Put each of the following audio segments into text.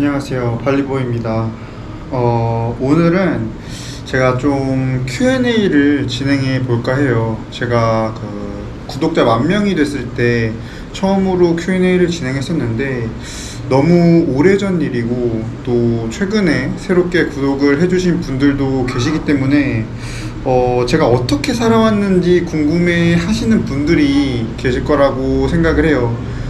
안녕하세요. 발리보입니다. 오늘은 제가 좀 Q&A를 진행해 볼까 해요. 제가 구독자 10,000명이 됐을 때 처음으로 Q&A를 진행했었는데 너무 오래전 일이고 또 최근에 새롭게 구독을 해주신 분들도 계시기 때문에 제가 어떻게 살아왔는지 궁금해 하시는 분들이 계실 거라고 생각을 해요.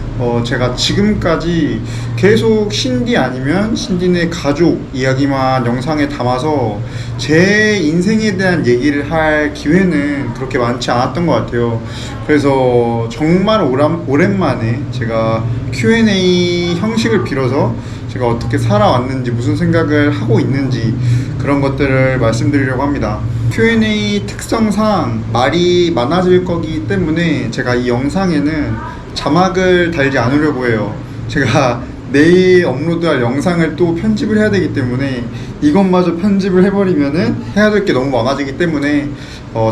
제가 지금까지 계속 신디 아니면 신디네 가족 이야기만 영상에 담아서 제 인생에 대한 얘기를 할 기회는 그렇게 많지 않았던 것 같아요. 그래서 정말 오랜만에 제가 Q&A 형식을 빌어서 제가 어떻게 살아왔는지 무슨 생각을 하고 있는지 그런 것들을 말씀드리려고 합니다. Q&A 특성상 말이 많아질 거기 때문에 제가 이 영상에는 자막을 달지 않으려고 해요. 제가 내일 업로드할 영상을 또 편집을 해야 되기 때문에 이것마저 편집을 해버리면은 해야 될 게 너무 많아지기 때문에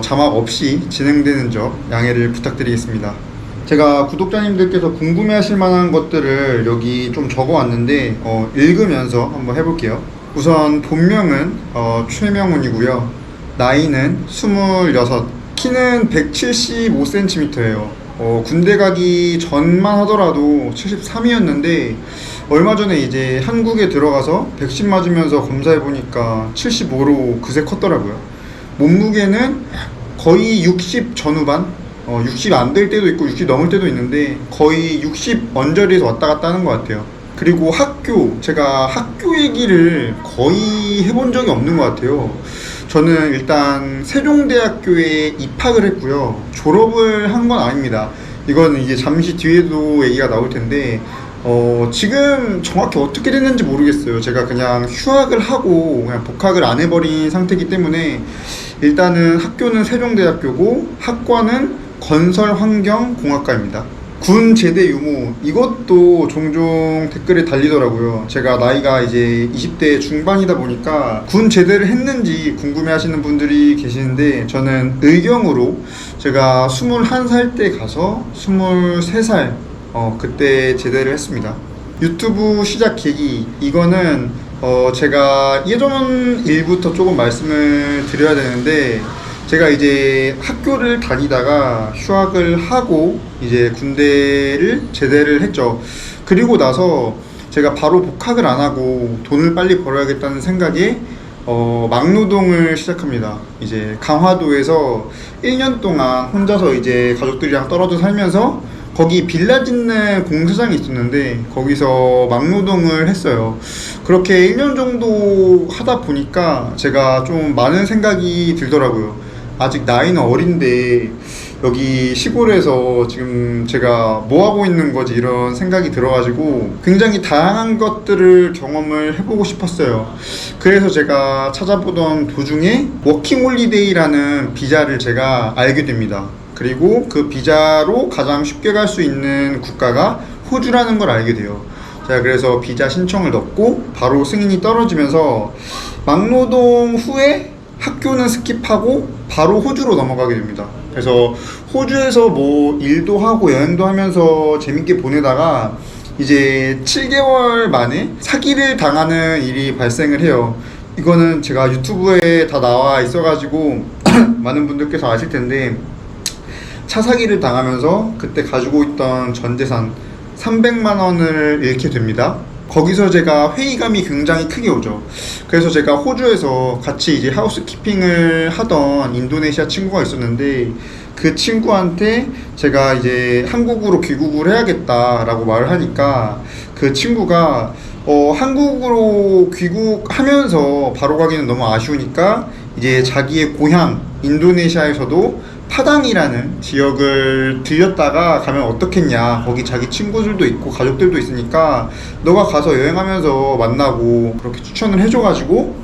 자막 없이 진행되는 점 양해를 부탁드리겠습니다. 제가 구독자님들께서 궁금해 하실 만한 것들을 여기 좀 적어 왔는데 읽으면서 한번 해볼게요. 우선 본명은 최명훈이고요. 나이는 26, 키는 175cm예요. 군대 가기 전만 하더라도 73이었는데 얼마 전에 이제 한국에 들어가서 백신 맞으면서 검사해보니까 75로 그새 컸더라고요. 몸무게는 거의 60 전후반, 60 안 될 때도 있고 60 넘을 때도 있는데 거의 60 언저리에서 왔다 갔다 하는 것 같아요. 그리고 제가 학교 얘기를 거의 해본 적이 없는 것 같아요. 저는 일단 세종대학교에 입학을 했고요. 졸업을 한 건 아닙니다. 이건 이제 잠시 뒤에도 얘기가 나올 텐데, 지금 정확히 어떻게 됐는지 모르겠어요. 제가 그냥 휴학을 하고 그냥 복학을 안 해버린 상태이기 때문에 일단은 학교는 세종대학교고 학과는 건설환경공학과입니다. 군 제대 유무, 이것도 종종 댓글에 달리더라고요. 제가 나이가 이제 20대 중반이다 보니까 군 제대를 했는지 궁금해 하시는 분들이 계시는데 저는 의경으로 제가 21살 때 가서 23살 그때 제대를 했습니다. 유튜브 시작 계기, 이거는 제가 예전 일부터 조금 말씀을 드려야 되는데 제가 이제 학교를 다니다가 휴학을 하고 이제 군대를 제대를 했죠. 그리고 나서 제가 바로 복학을 안 하고 돈을 빨리 벌어야겠다는 생각에 막노동을 시작합니다. 이제 강화도에서 1년 동안 혼자서 이제 가족들이랑 떨어져 살면서 거기 빌라 짓는 공사장이 있었는데 거기서 막노동을 했어요. 그렇게 1년 정도 하다 보니까 제가 좀 많은 생각이 들더라고요. 아직 나이는 어린데 여기 시골에서 지금 제가 뭐 하고 있는 거지 이런 생각이 들어가지고 굉장히 다양한 것들을 경험을 해보고 싶었어요. 그래서 제가 찾아보던 도중에 워킹홀리데이라는 비자를 제가 알게 됩니다. 그리고 그 비자로 가장 쉽게 갈 수 있는 국가가 호주라는 걸 알게 돼요. 제가 그래서 비자 신청을 넣고 바로 승인이 떨어지면서 막노동 후에 학교는 스킵하고 바로 호주로 넘어가게 됩니다. 그래서 호주에서 뭐 일도 하고 여행도 하면서 재밌게 보내다가 이제 7개월 만에 사기를 당하는 일이 발생을 해요. 이거는 제가 유튜브에 다 나와 있어가지고 많은 분들께서 아실 텐데 차 사기를 당하면서 그때 가지고 있던 전 재산 300만 원을 잃게 됩니다. 거기서 제가 회의감이 굉장히 크게 오죠. 그래서 제가 호주에서 같이 이제 하우스키핑을 하던 인도네시아 친구가 있었는데 그 친구한테 제가 이제 한국으로 귀국을 해야겠다라고 말을 하니까 그 친구가 한국으로 귀국하면서 바로 가기는 너무 아쉬우니까 이제 자기의 고향 인도네시아에서도 파당이라는 지역을 들렸다가 가면 어떻겠냐, 거기 자기 친구들도 있고 가족들도 있으니까 너가 가서 여행하면서 만나고 그렇게 추천을 해줘가지고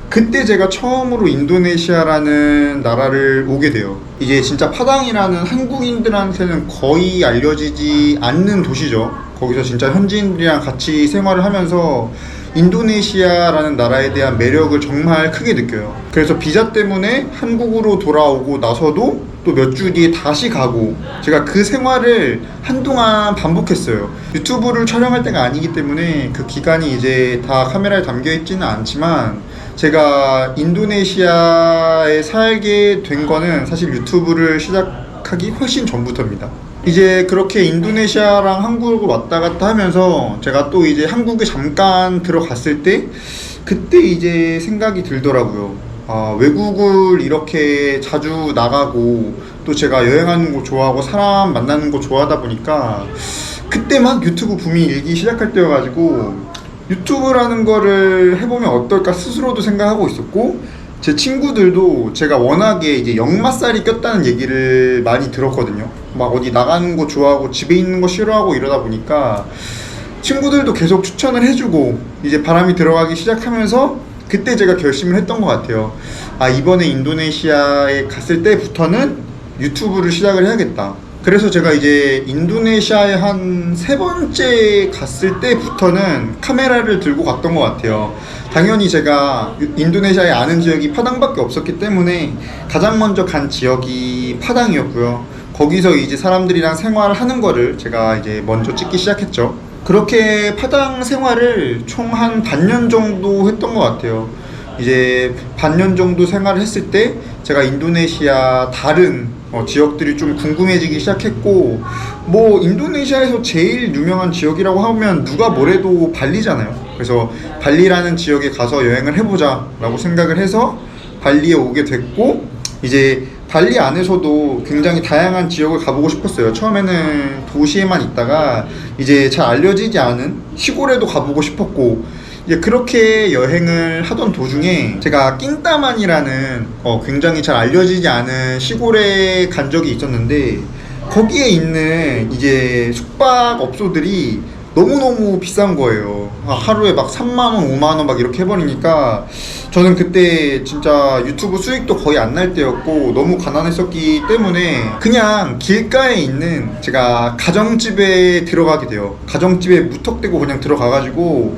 그때 제가 처음으로 인도네시아라는 나라를 오게 돼요. 이게 진짜 파당이라는 한국인들한테는 거의 알려지지 않는 도시죠. 거기서 진짜 현지인들이랑 같이 생활을 하면서 인도네시아라는 나라에 대한 매력을 정말 크게 느껴요. 그래서 비자 때문에 한국으로 돌아오고 나서도 또 몇 주 뒤에 다시 가고, 제가 그 생활을 한동안 반복했어요. 유튜브를 촬영할 때가 아니기 때문에 그 기간이 이제 다 카메라에 담겨 있지는 않지만, 제가 인도네시아에 살게 된 거는 사실 유튜브를 시작하기 훨씬 전부터입니다. 이제 그렇게 인도네시아랑 한국을 왔다 갔다 하면서 제가 또 이제 한국에 잠깐 들어갔을 때, 그때 이제 생각이 들더라고요. 외국을 이렇게 자주 나가고 또 제가 여행하는 거 좋아하고 사람 만나는 거 좋아하다 보니까, 그때 막 유튜브 붐이 일기 시작할 때여가지고 유튜브라는 거를 해보면 어떨까 스스로도 생각하고 있었고, 제 친구들도 제가 워낙에 이제 역마살이 꼈다는 얘기를 많이 들었거든요. 막 어디 나가는 거 좋아하고 집에 있는 거 싫어하고 이러다 보니까 친구들도 계속 추천을 해주고, 이제 바람이 들어가기 시작하면서 그때 제가 결심을 했던 것 같아요. 이번에 인도네시아에 갔을 때부터는 유튜브를 시작을 해야겠다. 그래서 제가 이제 인도네시아에 한 3번째 갔을 때부터는 카메라를 들고 갔던 것 같아요. 당연히 제가 인도네시아에 아는 지역이 파당밖에 없었기 때문에 가장 먼저 간 지역이 파당이었고요. 거기서 이제 사람들이랑 생활하는 거를 제가 이제 먼저 찍기 시작했죠. 그렇게 파당 생활을 총 한 반년 정도 했던 것 같아요. 이제 반년 정도 생활을 했을 때 제가 인도네시아 다른 지역들이 좀 궁금해지기 시작했고, 뭐 인도네시아에서 제일 유명한 지역이라고 하면 누가 뭐래도 발리잖아요. 그래서 발리라는 지역에 가서 여행을 해보자 라고 생각을 해서 발리에 오게 됐고, 이제 발리 안에서도 굉장히 다양한 지역을 가보고 싶었어요. 처음에는 도시에만 있다가 이제 잘 알려지지 않은 시골에도 가보고 싶었고, 이제 그렇게 여행을 하던 도중에 제가 낀따만이라는 굉장히 잘 알려지지 않은 시골에 간 적이 있었는데, 거기에 있는 이제 숙박업소들이 너무너무 비싼 거예요. 하루에 막 3만원, 5만원 막 이렇게 해버리니까, 저는 그때 진짜 유튜브 수익도 거의 안 날 때였고 너무 가난했었기 때문에 그냥 길가에 있는 제가 가정집에 들어가게 돼요. 가정집에 무턱대고 그냥 들어가가지고,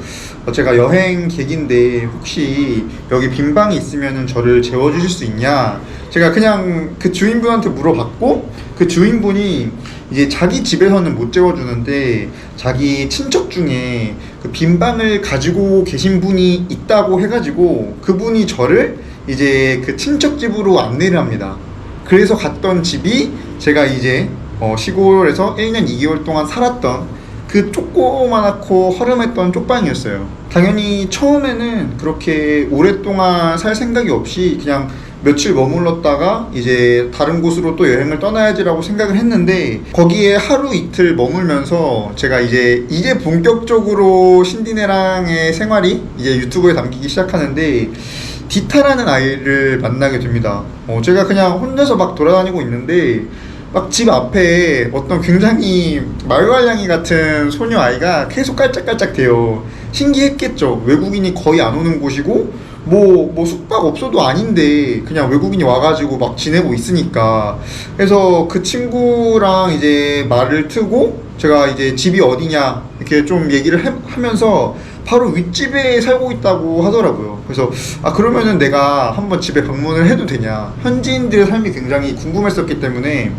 제가 여행객인데 혹시 여기 빈 방이 있으면 저를 재워주실 수 있냐, 제가 그냥 그 주인분한테 물어봤고, 그 주인분이 이제 자기 집에서는 못 재워주는데 자기 친척 중에 그 빈 방을 가지고 계신 분이 있다고 해가지고 그분이 저를 이제 그 친척 집으로 안내를 합니다. 그래서 갔던 집이 제가 이제 시골에서 1년 2개월 동안 살았던 그 조그맣고 허름했던 쪽방이었어요. 당연히 처음에는 그렇게 오랫동안 살 생각이 없이 그냥 며칠 머물렀다가 이제 다른 곳으로 또 여행을 떠나야지라고 생각을 했는데, 거기에 하루 이틀 머물면서 제가 이제 본격적으로 신디네랑의 생활이 이제 유튜브에 담기기 시작하는데, 디타라는 아이를 만나게 됩니다. 제가 그냥 혼자서 막 돌아다니고 있는데 막 집 앞에 어떤 굉장히 말괄량이 같은 소녀 아이가 계속 깔짝깔짝 대요. 신기했겠죠. 외국인이 거의 안 오는 곳이고 뭐 숙박 업소도 아닌데 그냥 외국인이 와가지고 막 지내고 있으니까. 그래서 그 친구랑 이제 말을 트고, 제가 이제 집이 어디냐 이렇게 좀 얘기를 하면서 바로 윗집에 살고 있다고 하더라고요. 그래서 그러면은 내가 한번 집에 방문을 해도 되냐, 현지인들의 삶이 굉장히 궁금했었기 때문에.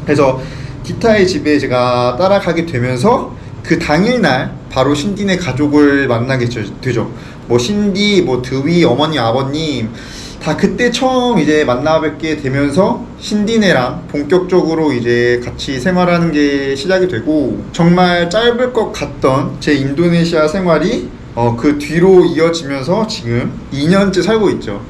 그래서 디타의 집에 제가 따라가게 되면서 그 당일날 바로 신디네 가족을 만나게 되죠. 뭐 신디, 뭐 드위, 어머니, 아버님 다 그때 처음 이제 만나 뵙게 되면서 신디네랑 본격적으로 이제 같이 생활하는 게 시작이 되고, 정말 짧을 것 같던 제 인도네시아 생활이 그 뒤로 이어지면서 지금 2년째 살고 있죠.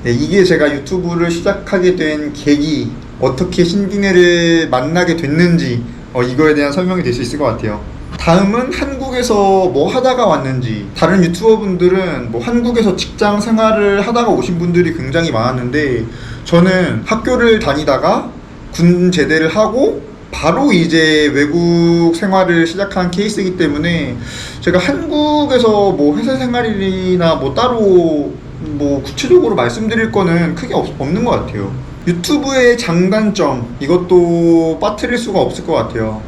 네, 이게 제가 유튜브를 시작하게 된 계기, 어떻게 신디네를 만나게 됐는지 이거에 대한 설명이 될 수 있을 것 같아요. 다음은 한국에서 뭐 하다가 왔는지. 다른 유튜버분들은 뭐 한국에서 직장 생활을 하다가 오신 분들이 굉장히 많았는데, 저는 학교를 다니다가 군 제대를 하고 바로 이제 외국 생활을 시작한 케이스이기 때문에, 제가 한국에서 뭐 회사 생활이나 뭐 따로 뭐 구체적으로 말씀드릴 거는 크게 없는 것 같아요. 유튜브의 장단점, 이것도 빠뜨릴 수가 없을 것 같아요.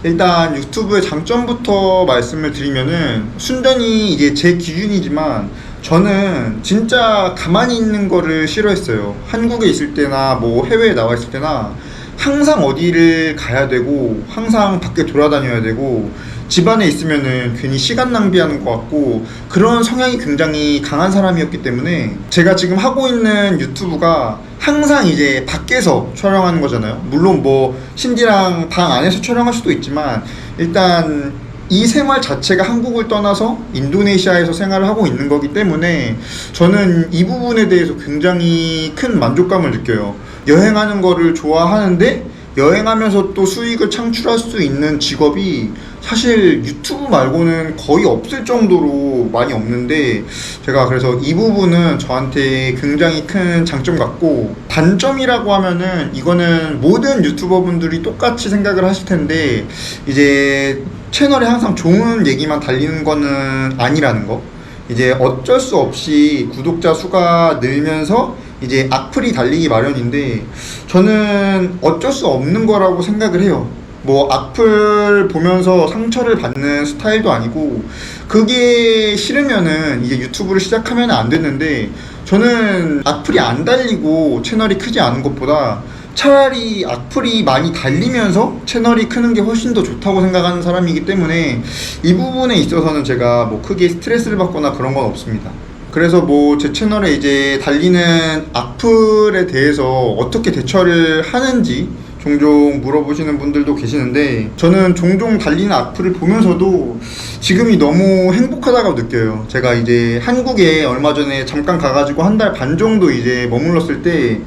일단 유튜브의 장점부터 말씀을 드리면은, 순전히 이제 제 기준이지만 저는 진짜 가만히 있는 거를 싫어했어요. 한국에 있을 때나 뭐 해외에 나와 있을 때나 항상 어디를 가야 되고 항상 밖에 돌아다녀야 되고 집안에 있으면은 괜히 시간 낭비하는 것 같고, 그런 성향이 굉장히 강한 사람이었기 때문에 제가 지금 하고 있는 유튜브가 항상 이제 밖에서 촬영하는 거잖아요. 물론 뭐 신디랑 방 안에서 촬영할 수도 있지만, 일단 이 생활 자체가 한국을 떠나서 인도네시아에서 생활을 하고 있는 거기 때문에 저는 이 부분에 대해서 굉장히 큰 만족감을 느껴요. 여행하는 거를 좋아하는데 여행하면서 또 수익을 창출할 수 있는 직업이 사실 유튜브 말고는 거의 없을 정도로 많이 없는데, 제가 그래서 이 부분은 저한테 굉장히 큰 장점 같고, 단점이라고 하면은 이거는 모든 유튜버 분들이 똑같이 생각을 하실 텐데, 이제 채널에 항상 좋은 얘기만 달리는 거는 아니라는 거. 이제 어쩔 수 없이 구독자 수가 늘면서 이제 악플이 달리기 마련인데, 저는 어쩔 수 없는 거라고 생각을 해요. 뭐 악플 보면서 상처를 받는 스타일도 아니고, 그게 싫으면은 이제 유튜브를 시작하면 안 됐는데, 저는 악플이 안 달리고 채널이 크지 않은 것보다 차라리 악플이 많이 달리면서 채널이 크는 게 훨씬 더 좋다고 생각하는 사람이기 때문에, 이 부분에 있어서는 제가 뭐 크게 스트레스를 받거나 그런 건 없습니다. 그래서 뭐 제 채널에 이제 달리는 악플에 대해서 어떻게 대처를 하는지 종종 물어보시는 분들도 계시는데, 저는 종종 달리는 악플을 보면서도 지금이 너무 행복하다고 느껴요. 제가 이제 한국에 얼마 전에 잠깐 가가지고 한 달 반 정도 이제 머물렀을 때,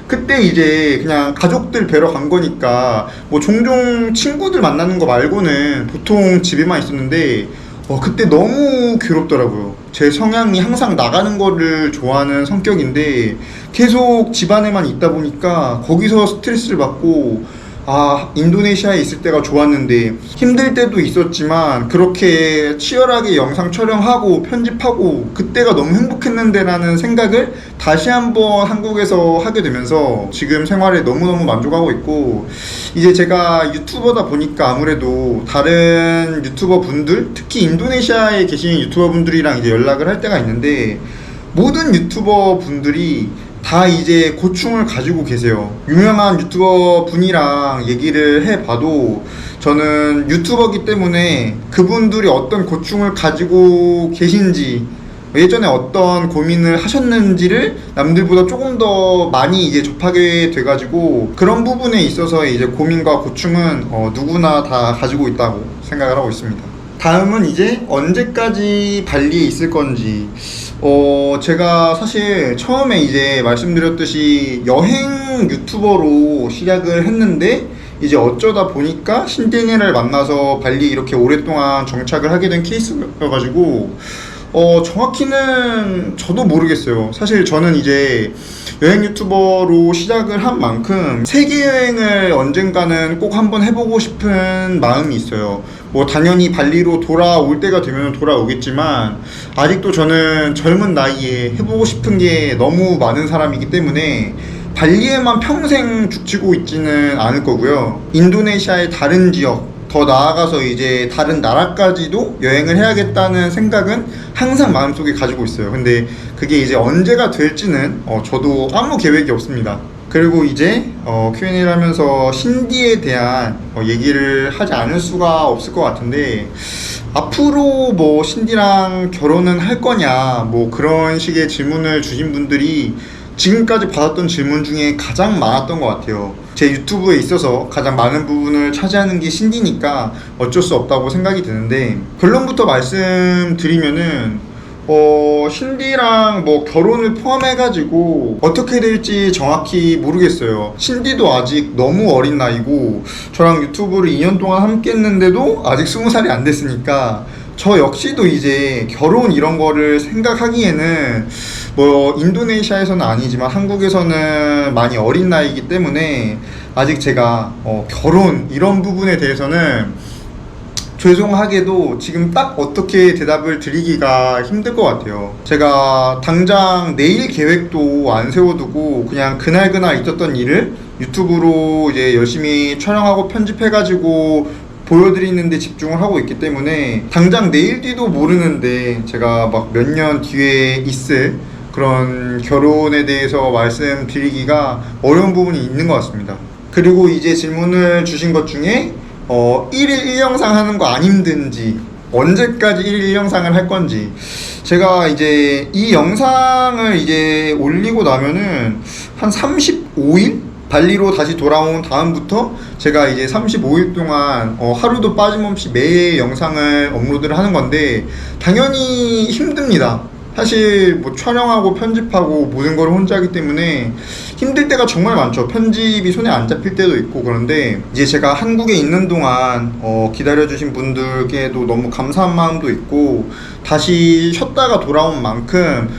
그때 이제 그냥 가족들 뵈러 간 거니까 뭐 종종 친구들 만나는 거 말고는 보통 집에만 있었는데, 그때 너무 괴롭더라고요. 제 성향이 항상 나가는 거를 좋아하는 성격인데 계속 집안에만 있다 보니까 거기서 스트레스를 받고, 인도네시아에 있을 때가 좋았는데, 힘들 때도 있었지만 그렇게 치열하게 영상 촬영하고 편집하고 그때가 너무 행복했는데 라는 생각을 다시 한번 한국에서 하게 되면서 지금 생활에 너무너무 만족하고 있고, 이제 제가 유튜버다 보니까 아무래도 다른 유튜버 분들, 특히 인도네시아에 계신 유튜버 분들이랑 이제 연락을 할 때가 있는데, 모든 유튜버 분들이 다 이제 고충을 가지고 계세요. 유명한 유튜버 분이랑 얘기를 해봐도 저는 유튜버기 때문에 그분들이 어떤 고충을 가지고 계신지, 예전에 어떤 고민을 하셨는지를 남들보다 조금 더 많이 이제 접하게 돼가지고, 그런 부분에 있어서 이제 고민과 고충은 누구나 다 가지고 있다고 생각을 하고 있습니다. 다음은 이제 언제까지 발리에 있을 건지. 제가 사실 처음에 이제 말씀드렸듯이 여행 유튜버로 시작을 했는데, 이제 어쩌다 보니까 신디니를 만나서 발리에 이렇게 오랫동안 정착을 하게 된 케이스여가지고, 정확히는 저도 모르겠어요. 사실 저는 이제 여행 유튜버로 시작을 한 만큼 세계 여행을 언젠가는 꼭 한번 해보고 싶은 마음이 있어요. 뭐 당연히 발리로 돌아올 때가 되면 돌아오겠지만, 아직도 저는 젊은 나이에 해보고 싶은 게 너무 많은 사람이기 때문에 발리에만 평생 죽치고 있지는 않을 거고요. 인도네시아의 다른 지역, 더 나아가서 이제 다른 나라까지도 여행을 해야겠다는 생각은 항상 마음속에 가지고 있어요. 근데 그게 이제 언제가 될지는 저도 아무 계획이 없습니다. 그리고 이제 Q&A를 하면서 신디에 대한 얘기를 하지 않을 수가 없을 것 같은데, 앞으로 뭐 신디랑 결혼은 할 거냐, 뭐 그런 식의 질문을 주신 분들이 지금까지 받았던 질문 중에 가장 많았던 것 같아요. 제 유튜브에 있어서 가장 많은 부분을 차지하는 게 신디니까 어쩔 수 없다고 생각이 드는데, 결론부터 말씀드리면은 신디랑 뭐 결혼을 포함해가지고 어떻게 될지 정확히 모르겠어요. 신디도 아직 너무 어린 나이고, 저랑 유튜브를 2년 동안 함께 했는데도 아직 20살이 안 됐으니까 저 역시도 이제 결혼 이런 거를 생각하기에는 뭐 인도네시아에서는 아니지만 한국에서는 많이 어린 나이이기 때문에 아직 제가 결혼 이런 부분에 대해서는 죄송하게도 지금 딱 어떻게 대답을 드리기가 힘들 것 같아요. 제가 당장 내일 계획도 안 세워두고 그냥 그날 있었던 일을 유튜브로 이제 열심히 촬영하고 편집해가지고 보여드리는 데 집중을 하고 있기 때문에 당장 내일 뒤도 모르는데 제가 막 몇 년 뒤에 있을 그런 결혼에 대해서 말씀드리기가 어려운 부분이 있는 것 같습니다. 그리고 이제 질문을 주신 것 중에 1일 1영상 하는 거 안 힘든지, 언제까지 1일 1영상을 할 건지. 제가 이제 이 영상을 이제 올리고 나면은 한 35일? 발리로 다시 돌아온 다음부터 제가 이제 35일 동안 하루도 빠짐없이 매일 영상을 업로드를 하는 건데, 당연히 힘듭니다. 사실 뭐 촬영하고 편집하고 모든 걸 혼자 하기 때문에 힘들 때가 정말 많죠. 편집이 손에 안 잡힐 때도 있고. 그런데 이제 제가 한국에 있는 동안 기다려주신 분들께도 너무 감사한 마음도 있고, 다시 쉬었다가 돌아온 만큼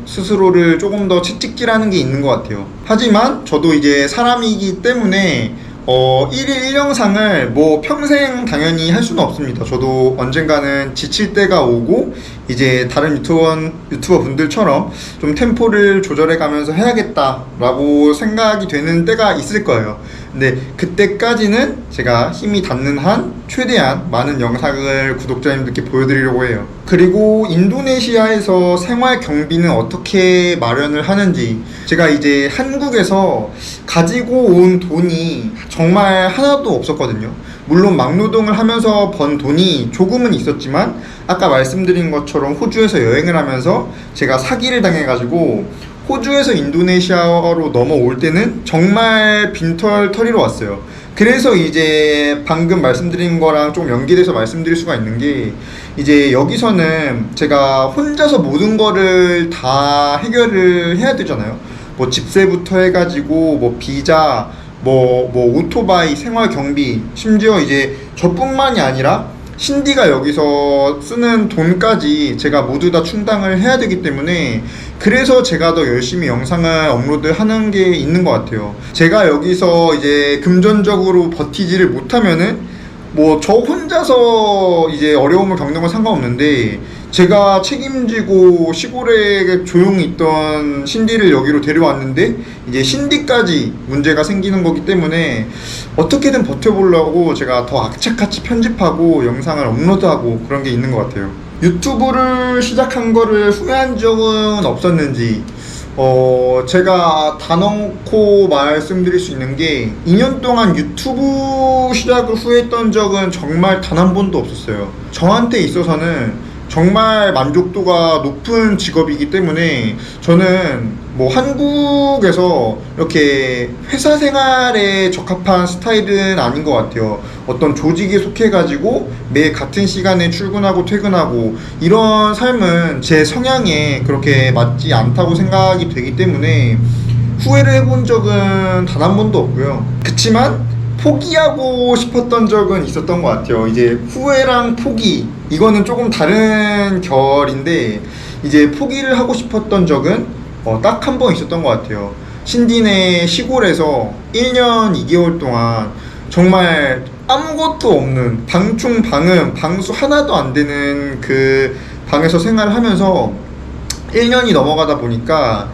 스스로를 조금 더 채찍질하는 게 있는 것 같아요. 하지만 저도 이제 사람이기 때문에 1일 1영상을 뭐 평생 당연히 할 수는 없습니다. 저도 언젠가는 지칠 때가 오고 이제 다른 유튜버 분들처럼 좀 템포를 조절해 가면서 해야겠다라고 생각이 되는 때가 있을 거예요. 근데 그때까지는 제가 힘이 닿는 한 최대한 많은 영상을 구독자님들께 보여드리려고 해요. 그리고 인도네시아에서 생활 경비는 어떻게 마련을 하는지, 제가 이제 한국에서 가지고 온 돈이 정말 하나도 없었거든요. 물론 막노동을 하면서 번 돈이 조금은 있었지만, 아까 말씀드린 것처럼 호주에서 여행을 하면서 제가 사기를 당해가지고 호주에서 인도네시아로 넘어올 때는 정말 빈털터리로 왔어요. 그래서 이제 방금 말씀드린 거랑 좀 연계돼서 말씀드릴 수가 있는 게, 이제 여기서는 제가 혼자서 모든 거를 다 해결을 해야 되잖아요. 뭐 집세부터 해가지고 뭐 비자, 뭐 오토바이, 생활 경비, 심지어 이제 저뿐만이 아니라 신디가 여기서 쓰는 돈까지 제가 모두 다 충당을 해야 되기 때문에, 그래서 제가 더 열심히 영상을 업로드하는 게 있는 것 같아요. 제가 여기서 이제 금전적으로 버티지를 못하면은 뭐 저 혼자서 이제 어려움을 겪는 건 상관없는데, 제가 책임지고 시골에 조용히 있던 신디를 여기로 데려왔는데 이제 신디까지 문제가 생기는 거기 때문에 어떻게든 버텨보려고 제가 더 악착같이 편집하고 영상을 업로드하고 그런 게 있는 것 같아요. 유튜브를 시작한 거를 후회한 적은 없었는지, 제가 단언코 말씀드릴 수 있는 게 2년 동안 유튜브 시작을 후회했던 적은 정말 단 한 번도 없었어요. 저한테 있어서는 정말 만족도가 높은 직업이기 때문에, 저는 뭐 한국에서 이렇게 회사 생활에 적합한 스타일은 아닌 것 같아요. 어떤 조직에 속해가지고 매일 같은 시간에 출근하고 퇴근하고 이런 삶은 제 성향에 그렇게 맞지 않다고 생각이 되기 때문에 후회를 해본 적은 단 한 번도 없고요. 그치만 포기하고 싶었던 적은 있었던 것 같아요. 이제 후회랑 포기, 이거는 조금 다른 결인데, 이제 포기를 하고 싶었던 적은 딱 한 번 있었던 것 같아요. 신디네 시골에서 1년 2개월 동안 정말 아무것도 없는 방충 방음 방수 하나도 안 되는 그 방에서 생활을 하면서 1년이 넘어가다 보니까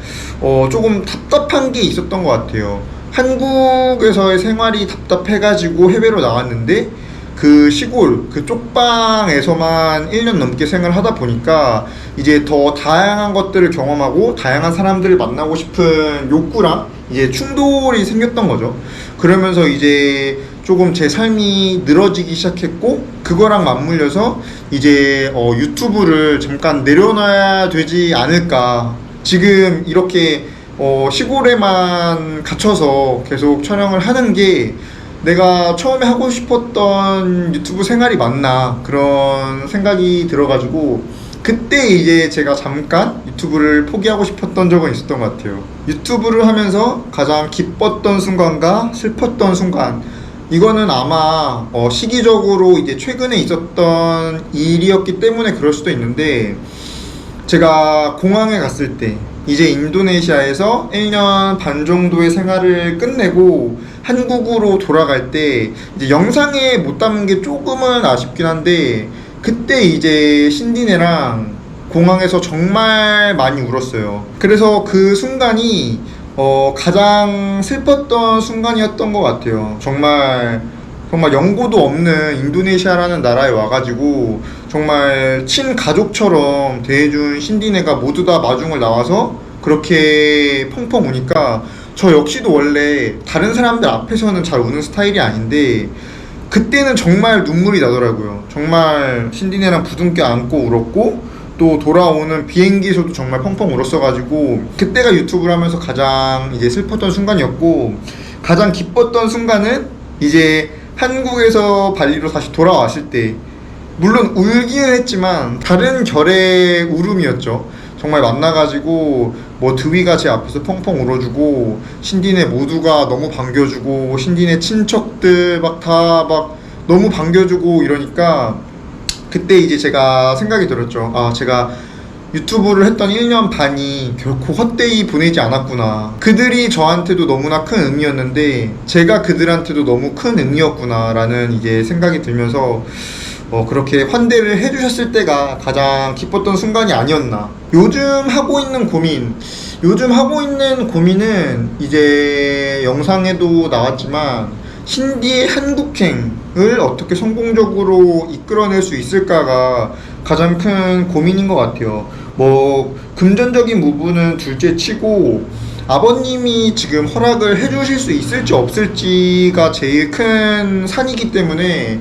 조금 답답한 게 있었던 것 같아요. 한국에서의 생활이 답답해가지고 해외로 나왔는데, 그 시골, 그 쪽방에서만 1년 넘게 생활을 하다 보니까 이제 더 다양한 것들을 경험하고 다양한 사람들을 만나고 싶은 욕구랑 이제 충돌이 생겼던 거죠. 그러면서 이제 조금 제 삶이 늘어지기 시작했고, 그거랑 맞물려서 이제 유튜브를 잠깐 내려놔야 되지 않을까. 지금 이렇게 시골에만 갇혀서 계속 촬영을 하는 게 내가 처음에 하고 싶었던 유튜브 생활이 맞나, 그런 생각이 들어가지고 그때 이제 제가 잠깐 유튜브를 포기하고 싶었던 적은 있었던 것 같아요. 유튜브를 하면서 가장 기뻤던 순간과 슬펐던 순간, 이거는 아마 시기적으로 이제 최근에 있었던 일이었기 때문에 그럴 수도 있는데, 제가 공항에 갔을 때 이제 인도네시아에서 1년 반 정도의 생활을 끝내고 한국으로 돌아갈 때 이제 영상에 못 담은 게 조금은 아쉽긴 한데 그때 이제 신디네랑 공항에서 정말 많이 울었어요. 그래서 그 순간이 가장 슬펐던 순간이었던 것 같아요. 정말 연고도 없는 인도네시아라는 나라에 와가지고 정말 친가족처럼 대해준 신디네가 모두 다 마중을 나와서 그렇게 펑펑 우니까 저 역시도 원래 다른 사람들 앞에서는 잘 우는 스타일이 아닌데 그때는 정말 눈물이 나더라고요. 정말 신디네랑 부둥켜 안고 울었고 또 돌아오는 비행기에서도 정말 펑펑 울었어가지고 그때가 유튜브를 하면서 가장 이제 슬펐던 순간이었고 가장 기뻤던 순간은 이제 한국에서 발리로 다시 돌아왔을 때 물론 울기는 했지만 다른 결의 울음이었죠. 정말 만나가지고 뭐 드위가 제 앞에서 펑펑 울어주고 신디네 모두가 너무 반겨주고 신디네 친척들 막 다 막 너무 반겨주고 이러니까 그때 이제 제가 생각이 들었죠. 아, 제가 유튜브를 했던 1년 반이 결코 헛되이 보내지 않았구나. 그들이 저한테도 너무나 큰 의미였는데 제가 그들한테도 너무 큰 의미였구나 라는 이제 생각이 들면서 그렇게 환대를 해주셨을 때가 가장 기뻤던 순간이 아니었나. 요즘 하고 있는 고민은 이제 영상에도 나왔지만 신디의 한국행을 어떻게 성공적으로 이끌어낼 수 있을까가 가장 큰 고민인 것 같아요. 뭐 금전적인 부분은 둘째 치고 아버님이 지금 허락을 해주실 수 있을지 없을지가 제일 큰 산이기 때문에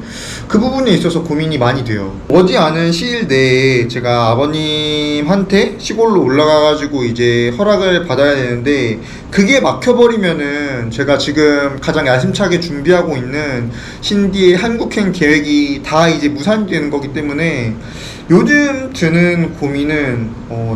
그 부분에 있어서 고민이 많이 돼요. 머지않은 시일 내에 제가 아버님한테 시골로 올라가가지고 이제 허락을 받아야 되는데 그게 막혀버리면은 제가 지금 가장 야심차게 준비하고 있는 신디의 한국행 계획이 다 이제 무산이 되는 거기 때문에 요즘 드는 고민은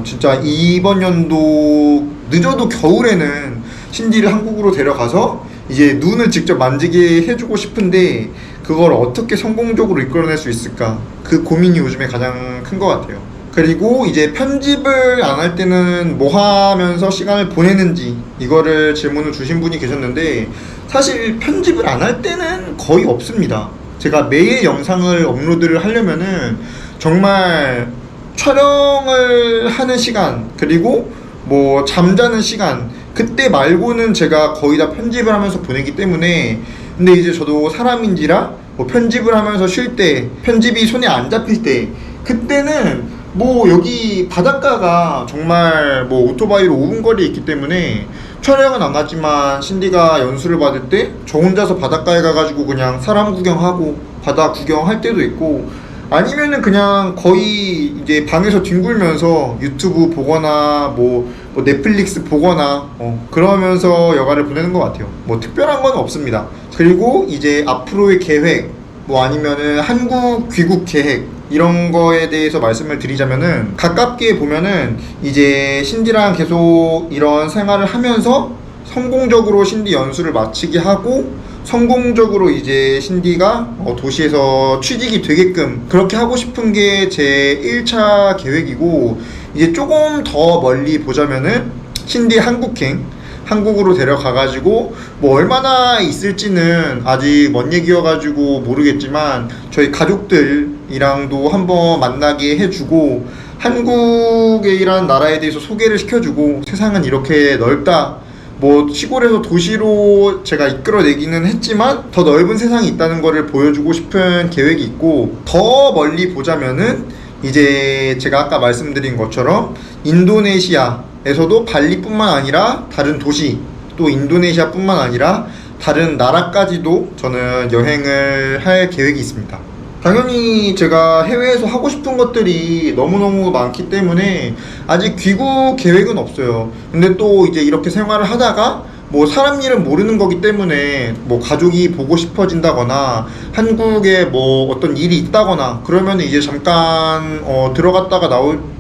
진짜 이번 연도 늦어도 겨울에는 신디를 한국으로 데려가서 이제 눈을 직접 만지게 해주고 싶은데 그걸 어떻게 성공적으로 이끌어낼 수 있을까, 그 고민이 요즘에 가장 큰 것 같아요. 그리고 이제 편집을 안 할 때는 뭐 하면서 시간을 보내는지 이거를 질문을 주신 분이 계셨는데 사실 편집을 안 할 때는 거의 없습니다. 제가 매일 영상을 업로드를 하려면은 정말 촬영을 하는 시간 그리고 뭐 잠자는 시간 그때 말고는 제가 거의 다 편집을 하면서 보내기 때문에 근데 이제 저도 사람인지라 뭐 편집을 하면서 쉴 때 편집이 손에 안 잡힐 때 그때는 뭐 여기 바닷가가 정말 뭐 오토바이로 5분 거리에 있기 때문에 촬영은 안 하지만 신디가 연수를 받을 때 저 혼자서 바닷가에 가가지고 그냥 사람 구경하고 바다 구경할 때도 있고 아니면은 그냥 거의 이제 방에서 뒹굴면서 유튜브 보거나 뭐 넷플릭스 보거나 그러면서 여가를 보내는 것 같아요. 뭐 특별한 건 없습니다. 그리고 이제 앞으로의 계획 뭐 아니면은 한국 귀국 계획 이런 거에 대해서 말씀을 드리자면은 가깝게 보면은 이제 신디랑 계속 이런 생활을 하면서 성공적으로 신디 연수를 마치게 하고 성공적으로 이제 신디가 도시에서 취직이 되게끔 그렇게 하고 싶은 게 제 1차 계획이고 이제 조금 더 멀리 보자면은 신디 한국행 한국으로 데려가가지고 뭐 얼마나 있을지는 아직 먼 얘기여가지고 모르겠지만 저희 가족들이랑도 한번 만나게 해주고 한국이라는 나라에 대해서 소개를 시켜주고 세상은 이렇게 넓다 뭐 시골에서 도시로 제가 이끌어내기는 했지만 더 넓은 세상이 있다는 거를 보여주고 싶은 계획이 있고 더 멀리 보자면은 이제 제가 아까 말씀드린 것처럼 인도네시아에서도 발리뿐만 아니라 다른 도시 또 인도네시아뿐만 아니라 다른 나라까지도 저는 여행을 할 계획이 있습니다. 당연히 제가 해외에서 하고 싶은 것들이 너무너무 많기 때문에 아직 귀국 계획은 없어요. 근데 또 이제 이렇게 생활을 하다가 뭐 사람 일은 모르는 거기 때문에 뭐 가족이 보고 싶어진다거나 한국에 뭐 어떤 일이 있다거나 그러면 이제 잠깐 들어갔다가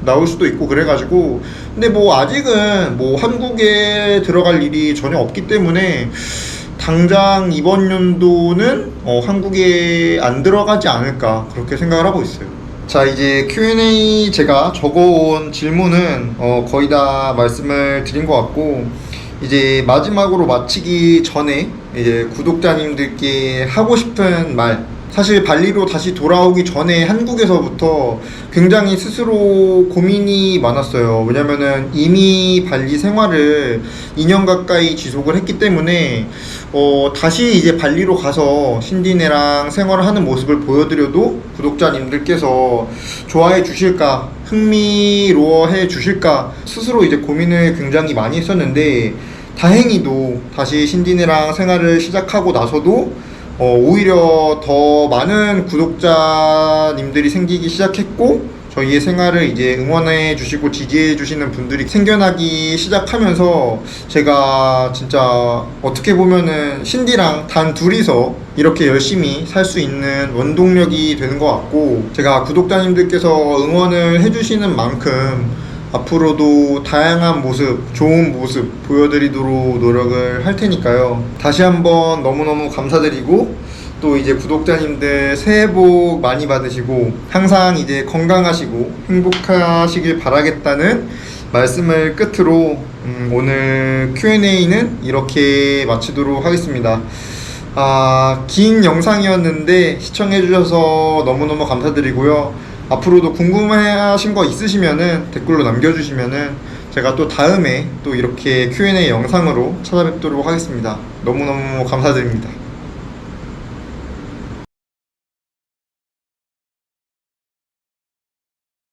나올 수도 있고 그래가지고 근데 뭐 아직은 뭐 한국에 들어갈 일이 전혀 없기 때문에 당장 이번 연도는 한국에 안 들어가지 않을까 그렇게 생각을 하고 있어요. 자, 이제 Q&A 제가 적어온 질문은 거의 다 말씀을 드린 것 같고, 이제 마지막으로 마치기 전에 이제 구독자님들께 하고 싶은 말, 사실 발리로 다시 돌아오기 전에 한국에서부터 굉장히 스스로 고민이 많았어요. 왜냐면은 이미 발리 생활을 2년 가까이 지속을 했기 때문에 다시 이제 발리로 가서 신디네랑 생활을 하는 모습을 보여드려도 구독자님들께서 좋아해 주실까, 흥미로워해 주실까 스스로 이제 고민을 굉장히 많이 했었는데, 다행히도 다시 신디네랑 생활을 시작하고 나서도 오히려 더 많은 구독자님들이 생기기 시작했고, 저희의 생활을 이제 응원해 주시고 지지해 주시는 분들이 생겨나기 시작하면서 제가 진짜 어떻게 보면은 신디랑 단 둘이서 이렇게 열심히 살 수 있는 원동력이 되는 것 같고, 제가 구독자님들께서 응원을 해주시는 만큼 앞으로도 다양한 모습, 좋은 모습 보여드리도록 노력을 할 테니까요. 다시 한번 너무너무 감사드리고, 또 이제 구독자님들 새해 복 많이 받으시고 항상 이제 건강하시고 행복하시길 바라겠다는 말씀을 끝으로 오늘 Q&A는 이렇게 마치도록 하겠습니다. 긴 영상이었는데 시청해주셔서 너무너무 감사드리고요. 앞으로도 궁금해하신 거 있으시면은 댓글로 남겨주시면은 제가 또 다음에 또 이렇게 Q&A 영상으로 찾아뵙도록 하겠습니다. 너무너무 감사드립니다.